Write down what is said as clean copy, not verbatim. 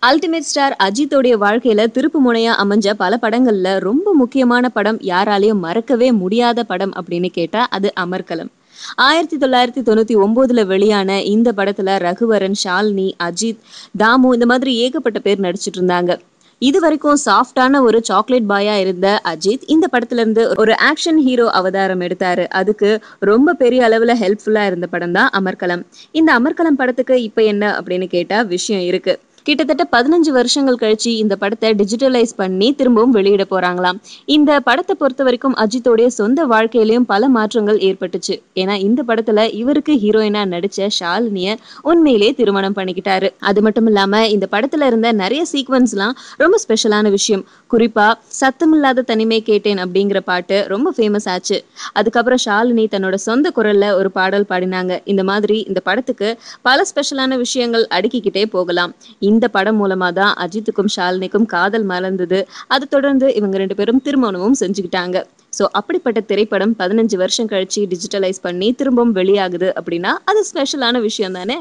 Ultimate star அஜித்தோடைய வாழ்க்கையில திருப்பு முனையா அமைஞ்ச பல படங்கள்ல ரொம்ப முக்கியமான படம் யாராலையும் மறக்கவே முடியாத படம் அப்படின்னு கேட்டா அது அமர்கலம். 1999ல வெளியான இந்த படத்துல ரகுவரன், ஷாலினி, அஜித், தாமு இந்த மாதிரி ஏகப்பட்ட பேர் நடிச்சிட்டு இருந்தாங்க. இது வரைக்கும் சாஃப்டான ஒரு சாக்லேட் பாயா இருந்த அஜித் இந்த படத்துல இருந்து ஒரு ஆக்ஷன் ஹீரோ அவதாரம் எடுத்தாரு. அதுக்கு ரொம்ப பெரிய அளவுல ஹெல்ப்ஃபுல்லா இருந்த படம் தான் அமர்கலம். இந்த அமர்கலம் படத்துக்கு இப்ப என்ன அப்படின்னு கேட்டா விஷயம் இருக்கு. கிட்டத்தட்ட 15 வருஷங்கள் கழிச்சு இந்த படத்தை டிஜிட்டலைஸ் பண்ணி திரும்பவும் வெளியிட போறாங்களாம். இந்த படத்தை பொறுத்த வரைக்கும் அஜித்தோடைய சொந்த வாழ்க்கையிலயும் பல மாற்றங்கள் ஏற்பட்டுச்சு. ஏன்னா இந்த படத்துல இவருக்கு ஹீரோயினா நடிச்ச ஷாலினிய உண்மையிலேயே திருமணம் பண்ணிக்கிட்டாரு. அது மட்டும் இல்லாம இந்த படத்துல இருந்த நிறைய சீக்வன்ஸ்லாம் ரொம்ப ஸ்பெஷலான விஷயம். குறிப்பா சத்தமில்லாத தனிமை கேட்டேன் அப்படிங்கிற பாட்டு ரொம்ப ஃபேமஸ் ஆச்சு. அதுக்கப்புறம் ஷாலினி தன்னோட சொந்த குரல்ல ஒரு பாடல் பாடினாங்க. இந்த மாதிரி இந்த படத்துக்கு பல ஸ்பெஷலான விஷயங்கள் அடுக்கிக்கிட்டே போகலாம். இந்த படம் மூலமா தான் அஜித்துக்கும் ஷாலினிக்கும் காதல் மலர்ந்தது. அதை தொடர்ந்து இவங்க 2 பேரும் திருமணமும் செஞ்சுக்கிட்டாங்க. சோ அப்படிப்பட்ட திரைப்படம் 15 வருஷம் கழிச்சு டிஜிட்டலைஸ் பண்ணி திரும்பவும் வெளியாகுது அப்படின்னா அது ஸ்பெஷலான விஷயம் தானே.